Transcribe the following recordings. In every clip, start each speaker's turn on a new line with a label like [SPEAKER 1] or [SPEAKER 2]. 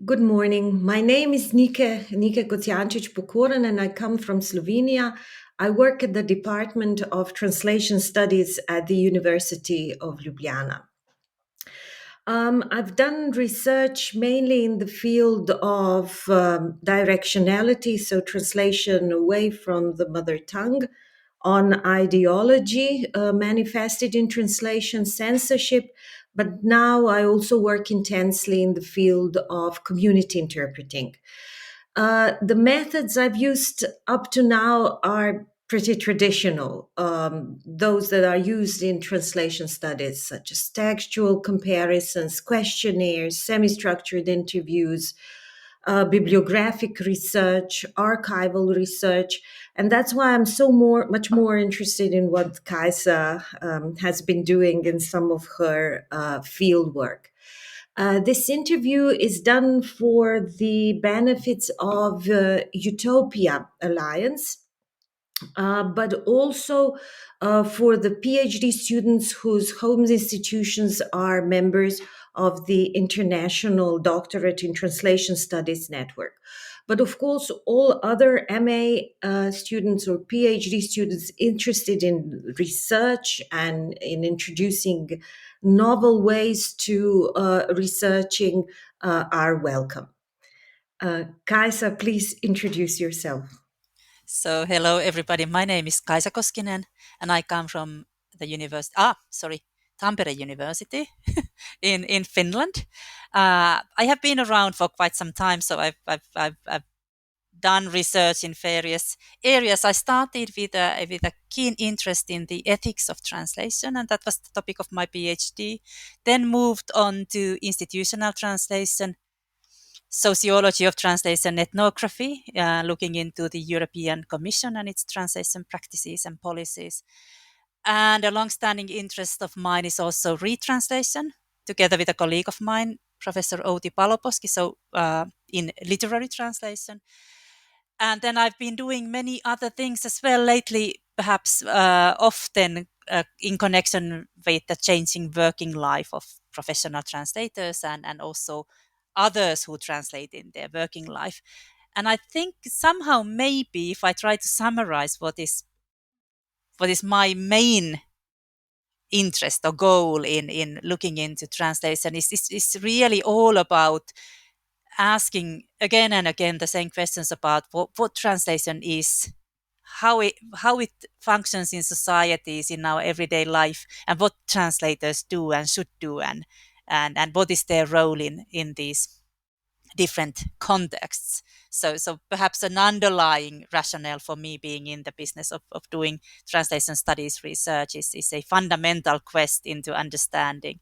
[SPEAKER 1] Good morning. My name is Nika Kocijancic-Pokorn, and I come from Slovenia. I work at the Department of Translation Studies at the University of Ljubljana. I've done research mainly in the field of directionality, so translation away from the mother tongue, on ideology manifested in translation, censorship, but now I also work intensely in the field of community interpreting. The methods I've used up to now are pretty traditional, those that are used in translation studies, such as textual comparisons, questionnaires, semi structured interviews, bibliographic research, archival research. And that's why I'm much more interested in what Kaisa has been doing in some of her field work. This interview is done for the benefits of EUTOPIA Alliance, but also for the PhD students whose home institutions are members of the International Doctorate in Translation Studies Network. But of course, all other MA students or PhD students interested in research and in introducing novel ways to researching are welcome. Kaisa, please introduce yourself.
[SPEAKER 2] So hello everybody. My name is Kaisa Koskinnen and I come from the Tampere University in Finland. I have been around for quite some time, so I've done research in various areas. I started with a keen interest in the ethics of translation, and that was the topic of my PhD. Then moved on to institutional translation, sociology of translation ethnography, looking into the European Commission and its translation practices and policies. And a long-standing interest of mine is also retranslation, together with a colleague of mine, Professor Outi Paloposki, in literary translation. And then I've been doing many other things as well lately, perhaps often in connection with the changing working life of professional translators and also others who translate in their working life. And I think somehow maybe if I try to summarize what is my main interest or goal in looking into translation is really all about asking again and again the same questions about what translation is, how it functions in societies in our everyday life, and what translators do and should do, and what is their role in these different contexts. So perhaps an underlying rationale for me being in the business of doing translation studies research is a fundamental quest into understanding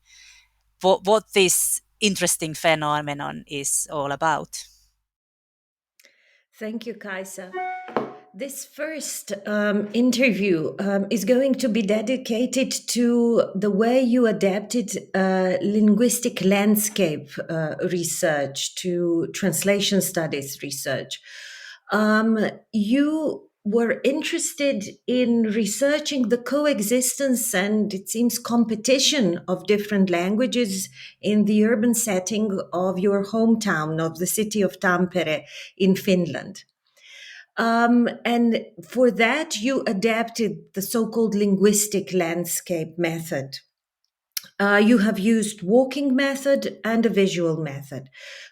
[SPEAKER 2] what this interesting phenomenon is all about.
[SPEAKER 1] Thank you, Kaisa. This first interview is going to be dedicated to the way you adapted linguistic landscape research to translation studies research. You were interested in researching the coexistence and it seems competition of different languages in the urban setting of your hometown of the city of Tampere in Finland. And for that, you adapted the so called linguistic landscape method. You have used walking method and a visual method.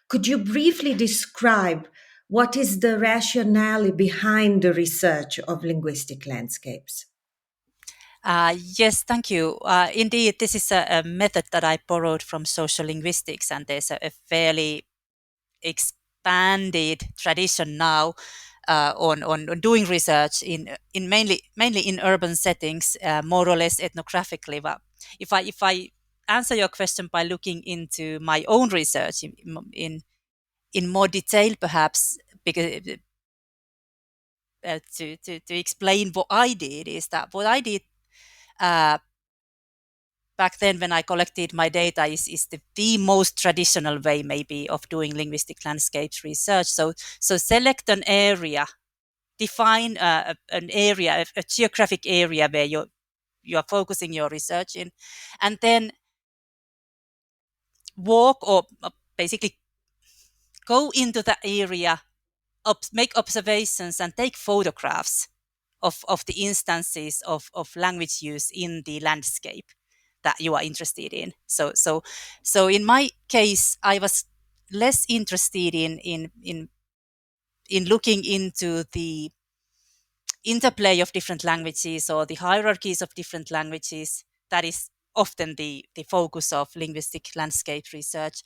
[SPEAKER 1] Could you briefly describe what is the rationale behind the research of linguistic landscapes?
[SPEAKER 2] Yes, thank you. Indeed, this is a method that I borrowed from social linguistics, and there's a fairly expanded tradition now on doing research in mainly in urban settings, more or less ethnographically. But if I answer your question by looking into my own research in more detail, perhaps because to explain what I did is that what I did uh, back then when I collected my data is the most traditional way maybe of doing linguistic landscapes research. So select an area, define an area, a geographic area where you are focusing your research in, and then walk or basically go into the area, make observations and take photographs of the instances of language use in the landscape that you are interested in. So in my case, I was less interested in looking into the interplay of different languages or the hierarchies of different languages. That is often the focus of linguistic landscape research.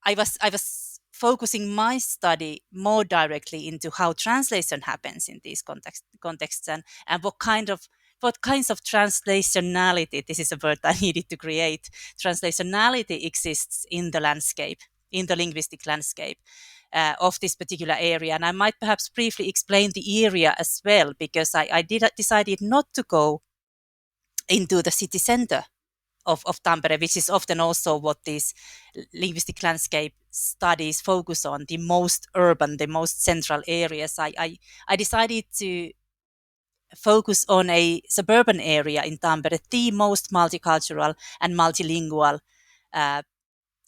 [SPEAKER 2] I was focusing my study more directly into how translation happens in these contexts, and what kinds of translationality, this is a word I needed to create, translationality exists in the landscape, in the linguistic landscape of this particular area. And I might perhaps briefly explain the area as well, because decided not to go into the city center of Tampere, which is often also what these linguistic landscape studies focus on, the most urban, the most central areas. I decided to focus on a suburban area in Tampere, the most multicultural and multilingual uh,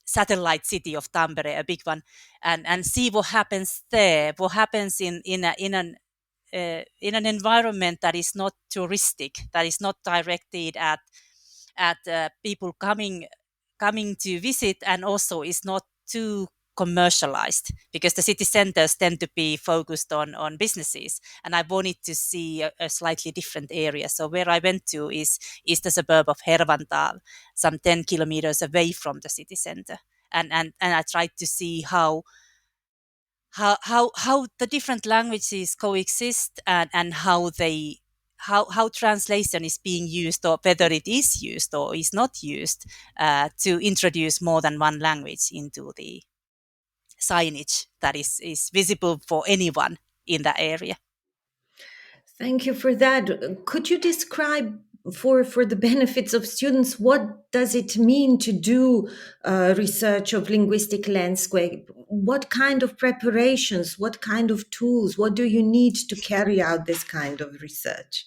[SPEAKER 2] satellite city of Tampere, a big one, and see what happens there, what happens in an environment that is not touristic, that is not directed at people coming to visit, and also is not too commercialized, because the city centers tend to be focused on businesses, and I wanted to see a slightly different area. So where I went to is the suburb of Hervantaa, some 10 kilometers away from the city center, and I tried to see how the different languages coexist, and how translation is being used, or whether it is used or is not used, to introduce more than one language into the signage that is visible for anyone in that area.
[SPEAKER 1] Thank you for that. Could you describe for the benefits of students, what does it mean to do research of linguistic landscape? What kind of preparations, what kind of tools, what do you need to carry out this kind of research?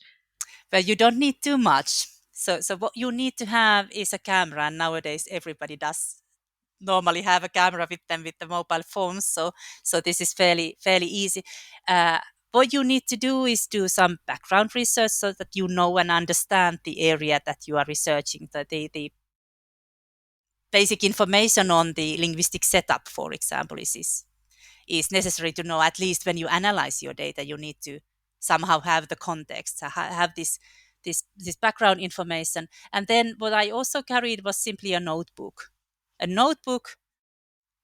[SPEAKER 2] But you don't need too much. So what you need to have is a camera, and nowadays everybody does normally have a camera with them with the mobile phones. So this is fairly easy. Uh, what you need to do is do some background research so that you know and understand the area that you are researching. The basic information on the linguistic setup, for example, is necessary to know. At least when you analyze your data, you need to somehow have the context, have this background information. And then what I also carried was simply a notebook,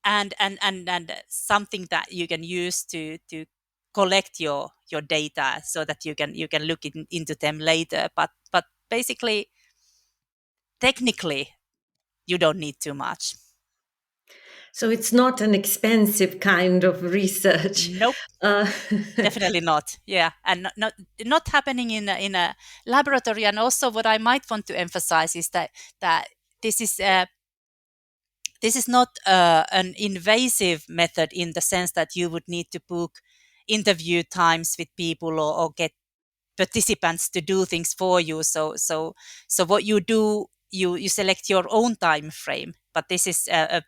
[SPEAKER 2] and something that you can use to collect your data, so that you can look into them later. But basically, technically, you don't need too much.
[SPEAKER 1] So it's not an expensive kind of research.
[SPEAKER 2] Nope.
[SPEAKER 1] Uh,
[SPEAKER 2] Definitely not. Yeah, and not happening in a laboratory. And also, what I might want to emphasize is that this is this is not an invasive method, in the sense that you would need to book interview times with people, or get participants to do things for you. So what you do, you select your own time frame. But this is a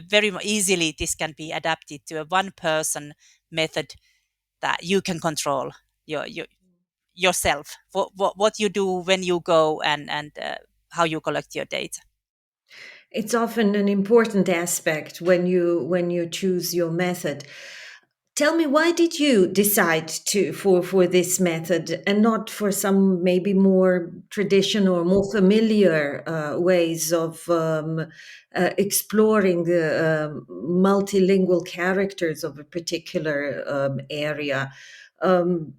[SPEAKER 2] very easily, this can be adapted to a one person method that you can control yourself. What you do when you go, and how you collect your data.
[SPEAKER 1] it's often an important aspect when you choose your method. Tell me, why did you decide to for this method and not for some maybe more traditional or more familiar ways of exploring the multilingual characters of a particular area? Um,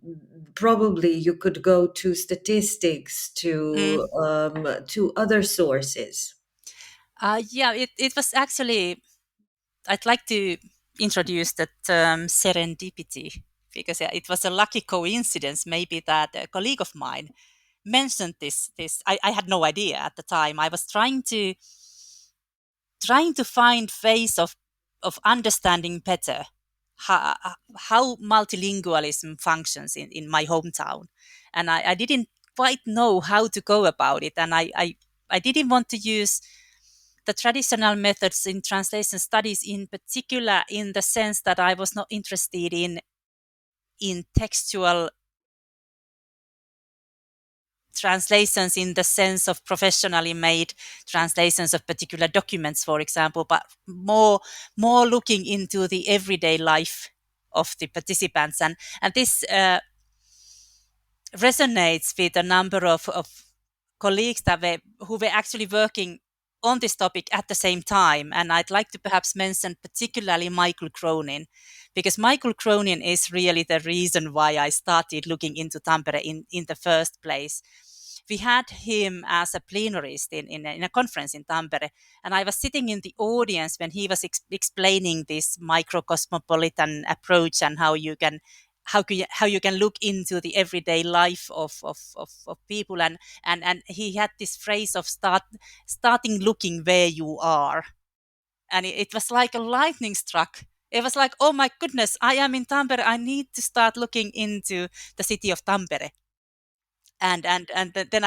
[SPEAKER 1] Probably you could go to statistics,
[SPEAKER 2] Mm.
[SPEAKER 1] to other sources.
[SPEAKER 2] Yeah, it was actually, I'd like to introduce the term serendipity, because yeah, it was a lucky coincidence, maybe, that a colleague of mine mentioned this. I had no idea at the time. I was trying to find ways of understanding better how, how multilingualism functions in my hometown. And I didn't quite know how to go about it. And I didn't want to use the traditional methods in translation studies, in particular, in the sense that I was not interested in textual translations in the sense of professionally made translations of particular documents, for example, but more looking into the everyday life of the participants. And this resonates with a number of colleagues who were actually working on this topic at the same time. And I'd like to perhaps mention particularly Michael Cronin, because Michael Cronin is really the reason why I started looking into Tampere in the first place. We had him as a plenarist in a conference in Tampere, and I was sitting in the audience when he was explaining this microcosmopolitan approach and how you can look into the everyday life of people, and he had this phrase of starting looking where you are, and it was like a lightning struck. It was like, oh my goodness, I am in Tampere, I need to start looking into the city of Tampere. Then then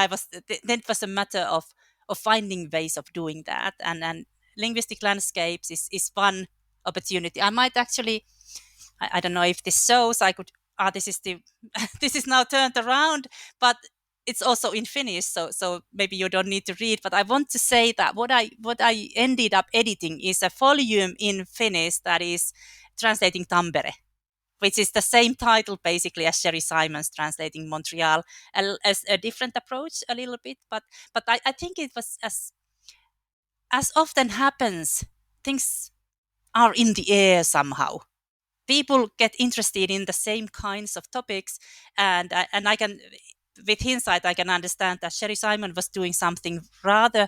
[SPEAKER 2] it was a matter of finding ways of doing that, and linguistic landscapes is one opportunity. I might actually, I don't know if this shows. I could. This is the this is now turned around, but it's also in Finnish, so maybe you don't need to read. But I want to say that what I ended up editing is a volume in Finnish that is translating Tampere, which is the same title basically as Sherry Simons translating Montreal, as a different approach a little bit. But I think it was, as often happens, things are in the air somehow. People get interested in the same kinds of topics, and I can, with hindsight, I can understand that Sherry Simon was doing something rather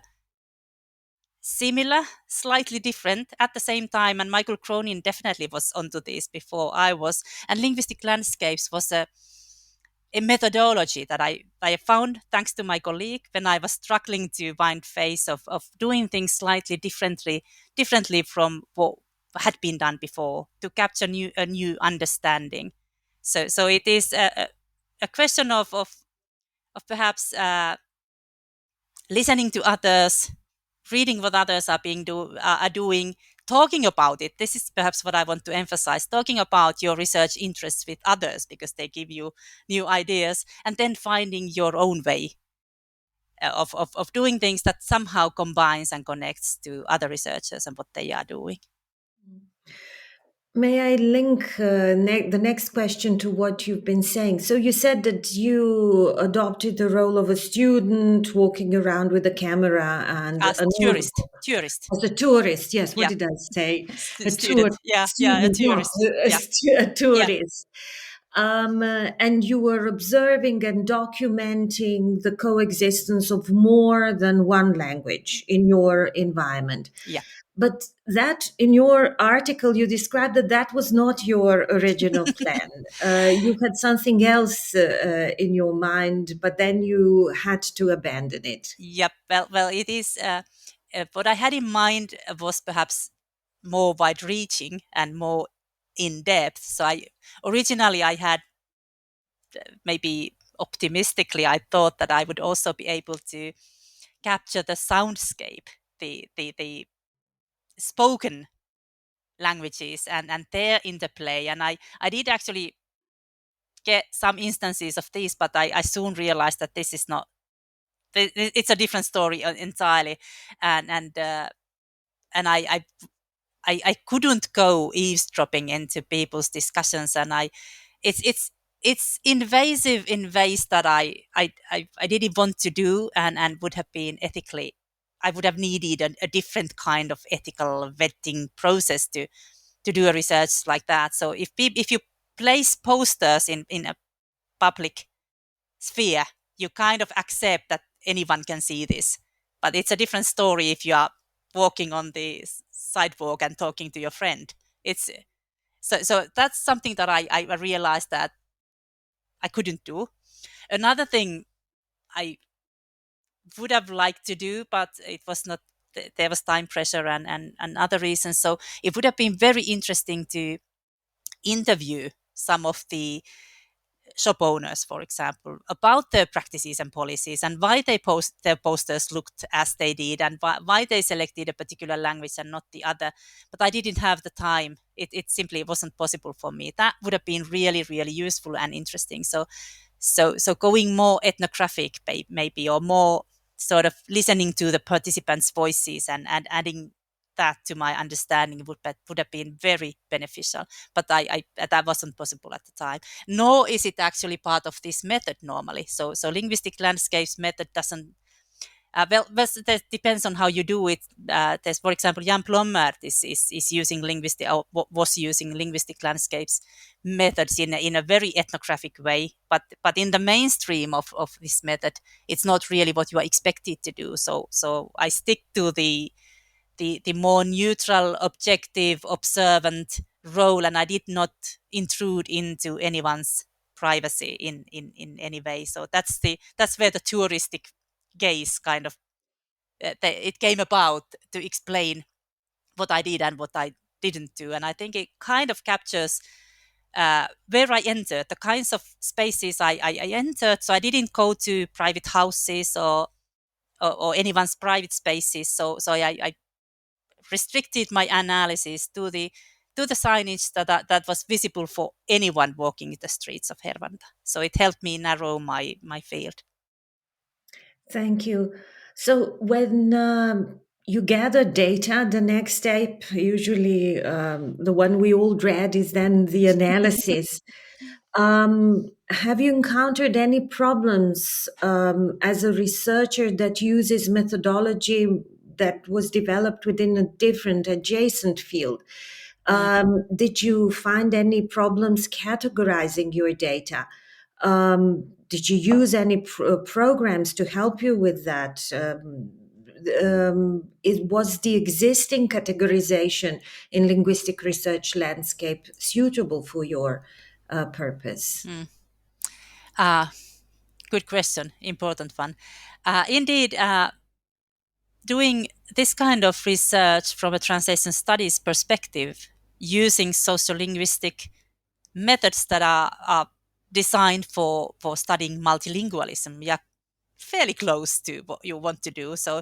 [SPEAKER 2] similar, slightly different at the same time, and Michael Cronin definitely was onto this before I was. And linguistic landscapes was a methodology that I found thanks to my colleague when I was struggling to find ways of doing things slightly differently from what had been done before, to capture a new understanding. So it is a question of perhaps listening to others, reading what others are doing, talking about it. This is perhaps what I want to emphasize: talking about your research interests with others, because they give you new ideas, and then finding your own way of doing things that somehow combines and connects to other researchers and what they are doing.
[SPEAKER 1] May I link the next question to what you've been saying? So you said that you adopted the role of a student walking around with a camera and
[SPEAKER 2] As
[SPEAKER 1] a
[SPEAKER 2] tourist,
[SPEAKER 1] notebook.
[SPEAKER 2] tourist,
[SPEAKER 1] As a tourist, yes. What
[SPEAKER 2] yeah,
[SPEAKER 1] did I say? A tour
[SPEAKER 2] student, yeah, a
[SPEAKER 1] student, not
[SPEAKER 2] tourist, yeah,
[SPEAKER 1] a
[SPEAKER 2] yeah,
[SPEAKER 1] tourist. And you were observing and documenting the coexistence of more than one language in your environment.
[SPEAKER 2] yeah.
[SPEAKER 1] But that, in your article, you described that that was not your original plan. You had something else in your mind, but then you had to abandon it.
[SPEAKER 2] Yep. Well, it is. What I had in mind was perhaps more wide-reaching and more in depth. So I had, maybe optimistically, I thought that I would also be able to capture the soundscape, the spoken languages and their interplay. And I did actually get some instances of this, but I soon realized that this is not. It's a different story entirely, and and I couldn't go eavesdropping into people's discussions, and it's invasive in ways that I didn't want to do, and would have been ethically. I would have needed a different kind of ethical vetting process to do a research like that. So if you place posters in a public sphere, you kind of accept that anyone can see this. But it's a different story if you are walking on the sidewalk and talking to your friend. It's so that's something that I realized that I couldn't do. Another thing I would have liked to do, but it was not. There was time pressure and other reasons. So it would have been very interesting to interview some of the shop owners, for example, about their practices and policies and why their posters looked as they did and why they selected a particular language and not the other. But I didn't have the time. It simply wasn't possible for me. That would have been really, really useful and interesting. So going more ethnographic maybe, or more sort of listening to the participants' voices and adding that to my understanding would have been very beneficial. But that wasn't possible at the time. Nor is it actually part of this method normally. So linguistic landscapes method doesn't. That depends on how you do it. There's, for example, Jan Plommert is using linguistic, or was using linguistic landscapes methods in a very ethnographic way. But in the mainstream of this method, it's not really what you are expected to do. So I stick to the more neutral, objective, observant role, and I did not intrude into anyone's privacy in any way. So that's where the touristic gaze kind of it came about, to explain what I did and what I didn't do. And I think it kind of captures where I entered, the kinds of spaces I entered. So I didn't go to private houses or anyone's private spaces. So I restricted my analysis to the signage that was visible for anyone walking the streets of Hervanta. So it helped me narrow my field.
[SPEAKER 1] Thank you. So when you gather data, the next step, usually the one we all dread, is then the analysis. Have you encountered any problems as a researcher that uses methodology that was developed within a different adjacent field? Did you find any problems categorizing your data? Did you use any programs to help you with that? It was the existing categorization in linguistic research landscape suitable for your purpose?
[SPEAKER 2] Mm. Good question, important one. Indeed, doing this kind of research from a translation studies perspective, using sociolinguistic methods that are designed for studying multilingualism, yeah, fairly close to what you want to do. So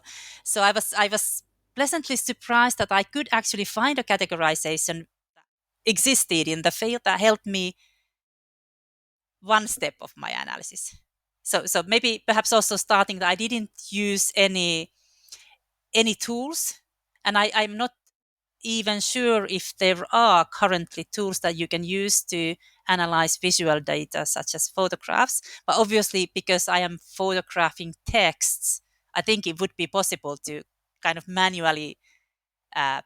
[SPEAKER 2] I was pleasantly surprised that I could actually find a categorization existed in the field that helped me one step of my analysis. So maybe perhaps also starting that I didn't use any tools, and I'm not even sure if there are currently tools that you can use to analyze visual data such as photographs. But obviously, because I am photographing texts, I think it would be possible to kind of manually uh,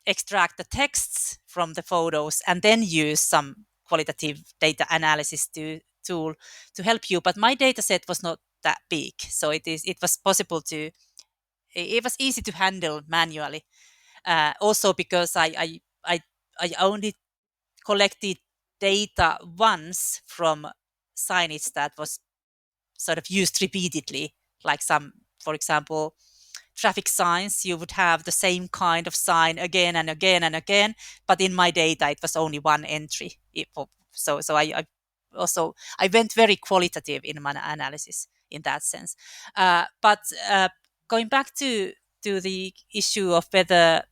[SPEAKER 2] extract the texts from the photos and then use some qualitative data analysis tool to help you. But my data set was not that big, so it was possible to, it was easy to handle manually. Also because I only collected data once from signage that was sort of used repeatedly, like some, for example, traffic signs. You would have the same kind of sign again and again and again, but in my data it was only one entry. So I also I went very qualitative in my analysis in that sense. But going back to the issue of whether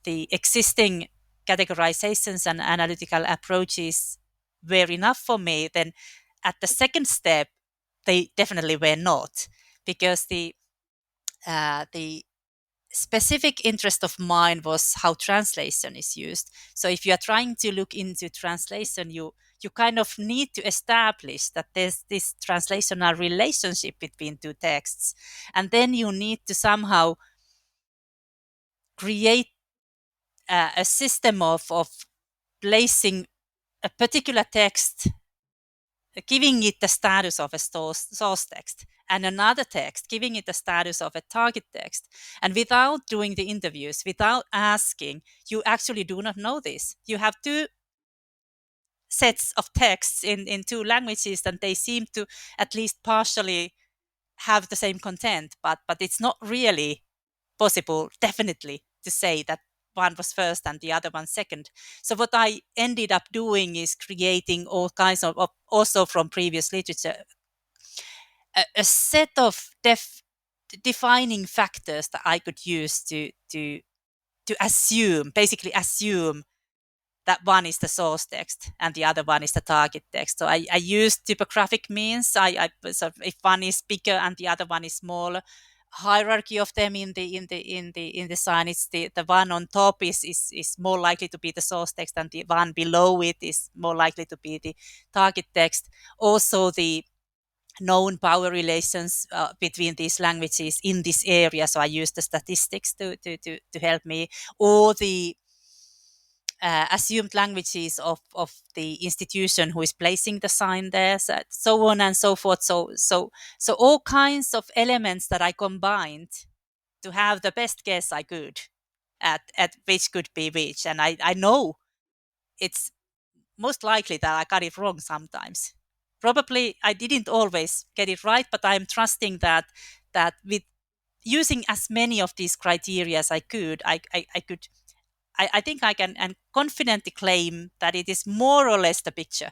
[SPEAKER 2] the existing categorizations and analytical approaches were enough for me, then at the second step, they definitely were not, because the specific interest of mine was how translation is used. So if you are trying to look into translation, you kind of need to establish that there's this translational relationship between two texts, and then you need to somehow create a system of placing a particular text, giving it the status of a source text, and another text, giving it the status of a target text. And without doing the interviews, without asking, you actually do not know this. You have two sets of texts in two languages, and they seem to at least partially have the same content, but it's not really possible, definitely, to say that one was first and the other one second. So what I ended up doing is creating all kinds of also from previous literature, a set of defining factors that I could use to assume, basically assume that one is the source text and the other one is the target text. So I use typographic means. So if one is bigger and the other one is smaller, hierarchy of them in the sign, it's the one on top is more likely to be the source text, and the one below it is more likely to be the target text. Also, the known power relations between these languages in this area. So I use the statistics to help me, or the assumed languages of the institution who is placing the sign there, so on and so forth. So all kinds of elements that I combined to have the best guess I could at which could be which. And I know it's most likely that I got it wrong sometimes. Probably I didn't always get it right, but I'm trusting that with using as many of these criteria as I could, I could I think I can and confidently claim that it is more or less the picture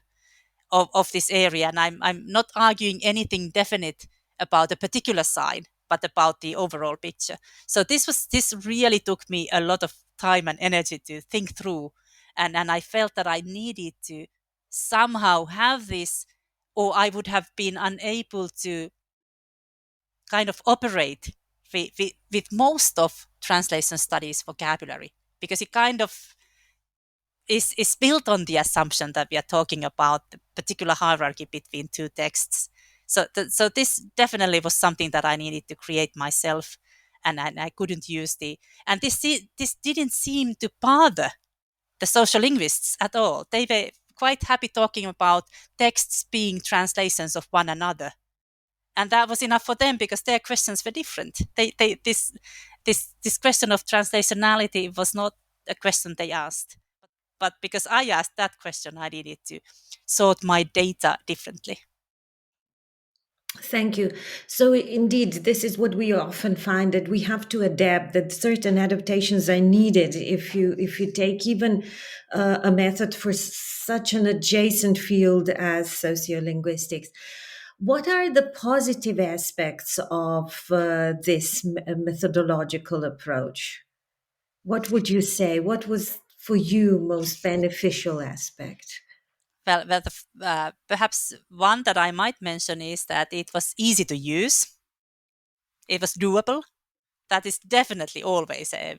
[SPEAKER 2] of this area. And I'm not arguing anything definite about a particular sign, but about the overall picture. So this really took me a lot of time and energy to think through. And I felt that I needed to somehow have this, or I would have been unable to kind of operate with most of translation studies vocabulary, because it kind of is built on the assumption that we are talking about the particular hierarchy between two texts. So this definitely was something that I needed to create myself, and I couldn't use and this didn't seem to bother the social linguists at all. They were quite happy talking about texts being translations of one another, and that was enough for them because their questions were different. This question of translationality was not a question they asked, but because I asked that question, I needed to sort my data differently.
[SPEAKER 1] Thank you. So, indeed, this is what we often find, that we have to adapt. That certain adaptations are needed if you take even a method for such an adjacent field as sociolinguistics. What are the positive aspects of this methodological approach? What would you say? What was for you most beneficial aspect?
[SPEAKER 2] Perhaps one that I might mention is that it was easy to use. It was doable. That is definitely always a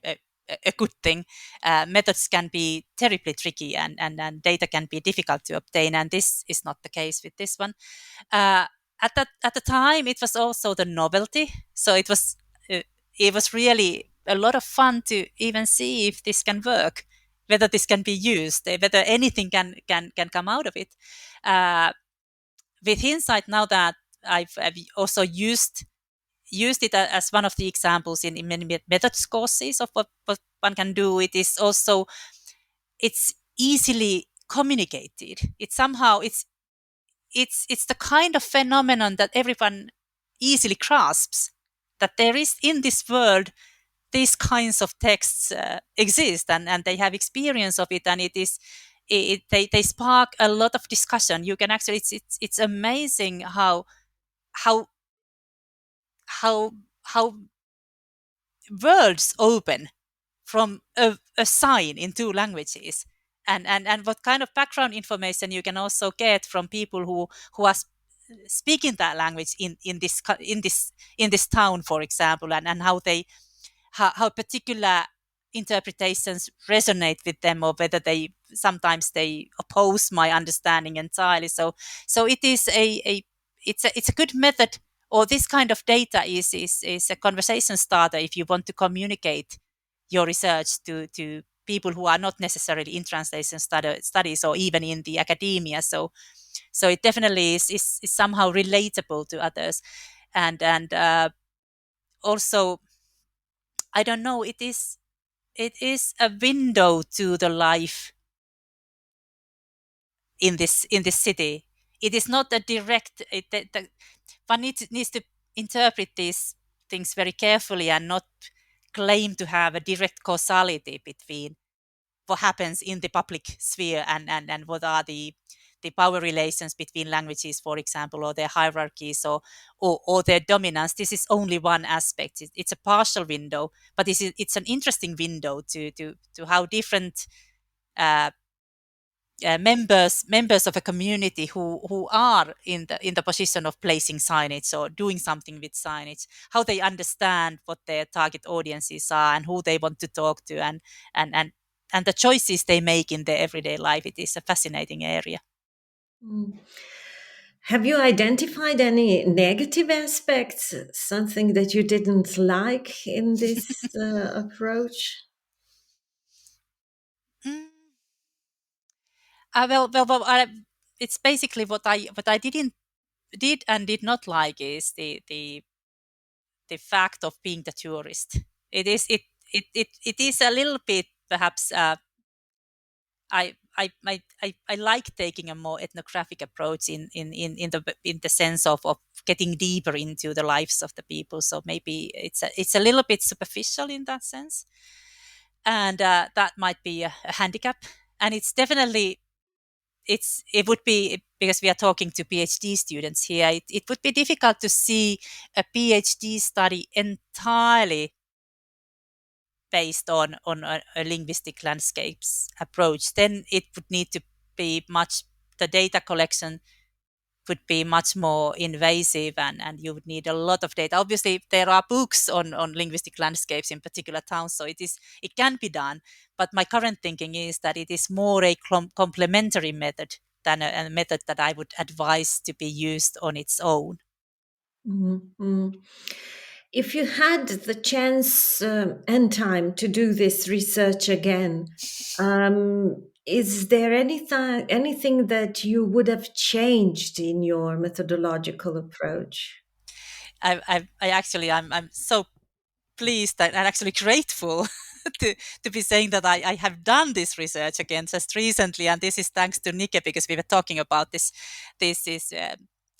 [SPEAKER 2] good thing. Methods can be terribly tricky, and data can be difficult to obtain, and this is not the case with this one. Uh, at the time, it was also the novelty. So it was really a lot of fun to even see if this can work, whether this can be used, whether anything can come out of it. Uh, with hindsight, now that I've also used it as one of the examples in many methods courses of what one can do, it is also, it's easily communicated. It's the kind of phenomenon that everyone easily grasps, that there is in this world these kinds of texts exist, and they have experience of it, and they spark a lot of discussion. You can actually, it's amazing how how how worlds open from a sign in two languages, and what kind of background information you can also get from people who are speaking that language in this town, for example, and how particular interpretations resonate with them, or whether they oppose my understanding entirely. So it is it's a good method, or this kind of data is a conversation starter if you want to communicate your research to people who are not necessarily in translation studies, or even in the academia. So it definitely is somehow relatable to others, and also, I don't know, it is a window to the life in this city. It is not a direct. One needs to interpret these things very carefully, and not claim to have a direct causality between what happens in the public sphere and what are the power relations between languages, for example, or their hierarchies or their dominance. This is only one aspect. It's a partial window, but it's an interesting window to how different uh, members of a community who are in the position of placing signage or doing something with signage, how they understand what their target audiences are and who they want to talk to, and and and the choices they make in their everyday life. It is a fascinating area.
[SPEAKER 1] Mm. Have you identified any negative aspects, something that you didn't like in this approach?
[SPEAKER 2] Mm. It's basically what I did not like is the fact of being the tourist. It is it is a little bit perhaps. I like taking a more ethnographic approach in the sense of getting deeper into the lives of the people. So maybe it's a little bit superficial in that sense, and that might be a handicap. And it's definitely it would be, because we are talking to PhD students here. It would be difficult to see a PhD study entirely based on a linguistic landscapes approach. Then it would need to be much, the data collection would be much more invasive, and you would need a lot of data. Obviously there are books on linguistic landscapes in particular towns, so it can be done, but my current thinking is that it is more a complementary method than a method that I would advise to be used on its own.
[SPEAKER 1] Mhm. If you had the chance and time to do this research again, is there anything that you would have changed in your methodological approach?
[SPEAKER 2] I actually I'm so pleased and actually grateful to be saying that I have done this research again just recently, and this is thanks to Nike, because we were talking about this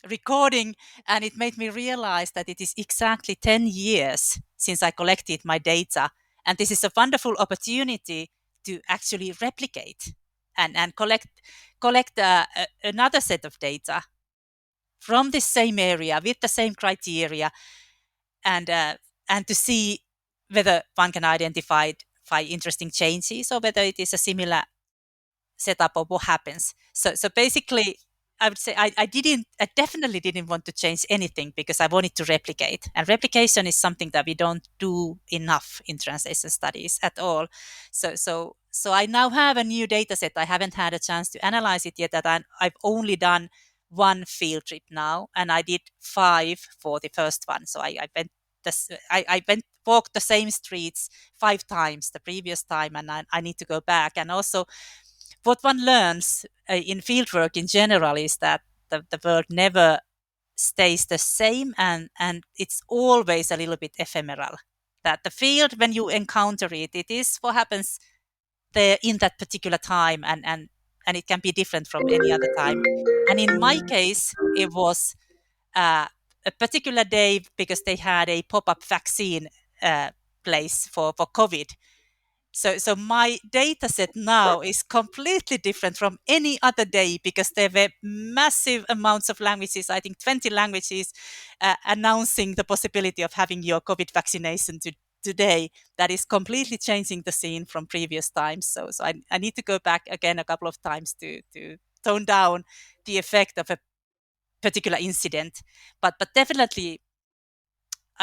[SPEAKER 2] recording, and it made me realize that it is exactly 10 years since I collected my data, and this is a wonderful opportunity to actually replicate and collect another set of data from the same area with the same criteria, and uh, and to see whether one can identify interesting changes or whether it is a similar setup of what happens. So basically, I would say I definitely didn't want to change anything because I wanted to replicate. And replication is something that we don't do enough in translation studies at all. So I now have a new data set. I haven't had a chance to analyze it yet. I've only done one field trip now, and I did 5 for the first one. So I went I went walked the same streets 5 times the previous time, and I need to go back. And also, what one learns in fieldwork in general is that the world never stays the same, and it's always a little bit ephemeral. That the field, when you encounter it, it is what happens there in that particular time, and it can be different from any other time. And in my case, it was uh, a particular day because they had a pop-up vaccine uh, place for COVID. So my data set now is completely different from any other day because there were massive amounts of languages, I think 20 languages, announcing the possibility of having your COVID vaccination today. That is completely changing the scene from previous times. So I need to go back again a couple of times to tone down the effect of a particular incident. But definitely,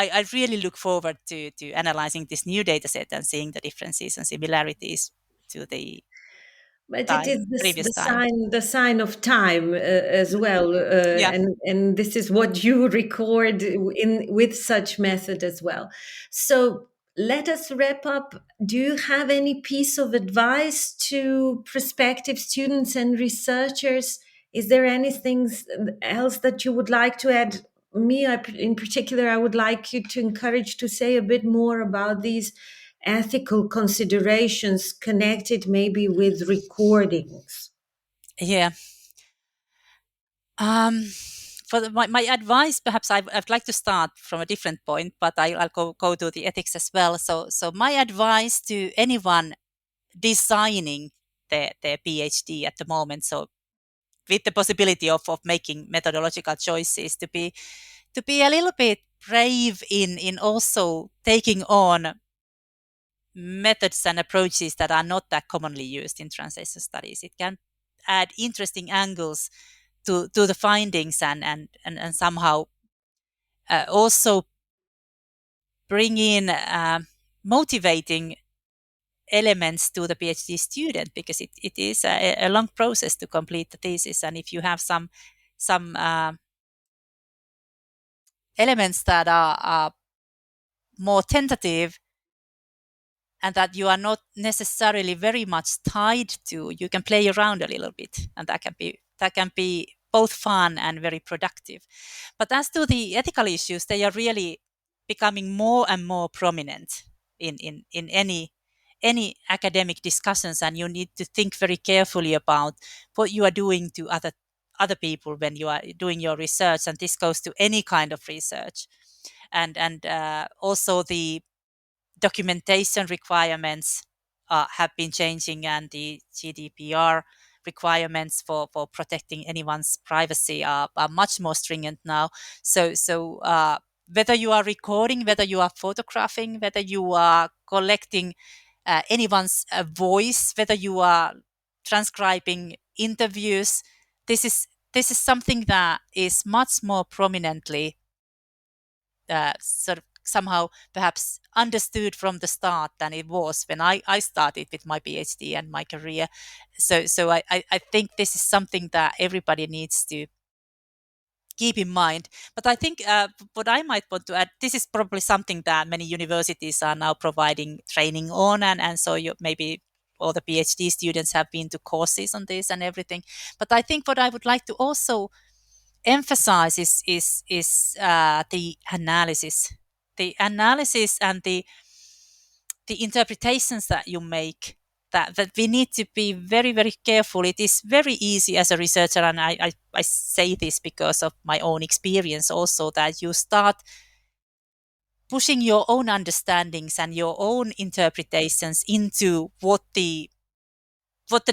[SPEAKER 2] I really look forward to analyzing this new data set and seeing the differences and similarities to the
[SPEAKER 1] But it is
[SPEAKER 2] previous time.
[SPEAKER 1] the sign of time as well,
[SPEAKER 2] Yeah.
[SPEAKER 1] and this is what you record in with such method as well. So let us wrap up. Do you have any piece of advice to prospective students and researchers? Is there anything else that you would like to add? In particular, I would like you to encourage to say a bit more about these ethical considerations connected maybe with recordings.
[SPEAKER 2] Yeah. Um, my advice, perhaps I'd like to start from a different point, but I'll go to the ethics as well. So my advice to anyone designing their PhD at the moment, so with the possibility of making methodological choices, to be a little bit brave in also taking on methods and approaches that are not that commonly used in translation studies. It can add interesting angles to the findings, and somehow also bring in motivating elements to the PhD student, because it is a long process to complete the thesis. And if you have some elements that are more tentative and that you are not necessarily very much tied to, you can play around a little bit, and that can be both fun and very productive. But as to the ethical issues, they are really becoming more and more prominent in any academic discussions, and you need to think very carefully about what you are doing to other people when you are doing your research, and this goes to any kind of research. And also the documentation requirements have been changing, and the GDPR requirements for protecting anyone's privacy are much more stringent now. So whether you are recording, whether you are photographing, whether you are collecting anyone's voice, whether you are transcribing interviews, this is something that is much more prominently sort of somehow perhaps understood from the start than it was when I started with my PhD and my career. So I think this is something that everybody needs to keep in mind. But I think what I might want to add, this is probably something that many universities are now providing training on, and so maybe all the PhD students have been to courses on this and everything. But I think what I would like to also emphasize is the analysis and the interpretations that you make. That we need to be very, very careful. It is very easy as a researcher, and I say this because of my own experience also, that you start pushing your own understandings and your own interpretations into what the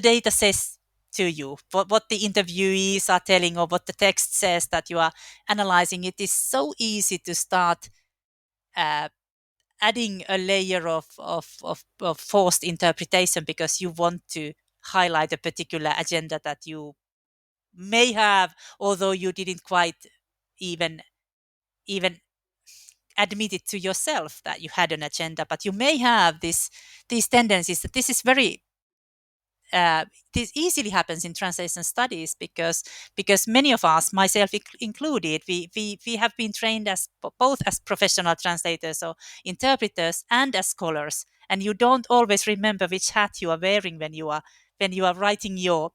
[SPEAKER 2] data says to you, what the interviewees are telling, or what the text says that you are analyzing. It is so easy to start uh, adding a layer of forced interpretation because you want to highlight a particular agenda that you may have, although you didn't quite even even admit it to yourself that you had an agenda, but you may have these tendencies. That this is very this easily happens in translation studies, because many of us, myself included, we have been trained as both as professional translators or interpreters and as scholars, and you don't always remember which hat you are wearing when you are writing your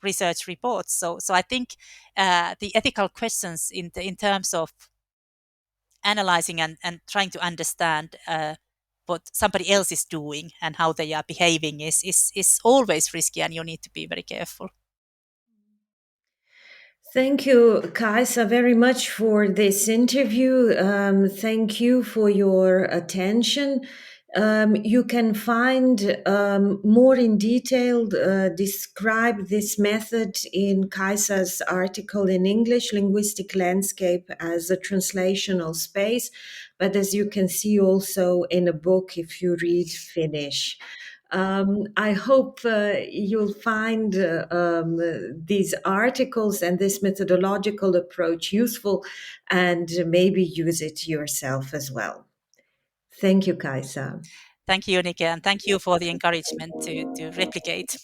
[SPEAKER 2] research reports. So I think the ethical questions in terms of analyzing and trying to understand what somebody else is doing and how they are behaving is always risky, and you need to be very careful.
[SPEAKER 1] Thank you, Kaisa, very much for this interview. Thank you for your attention. You can find more in detail describe this method in Kaisa's article in English, Linguistic Landscape as a Translational Space, but as you can see also in a book if you read Finnish. I hope you'll find these articles and this methodological approach useful, and maybe use it yourself as well. Thank you, Kaisa.
[SPEAKER 2] Thank you, Nike, and thank you for the encouragement to replicate.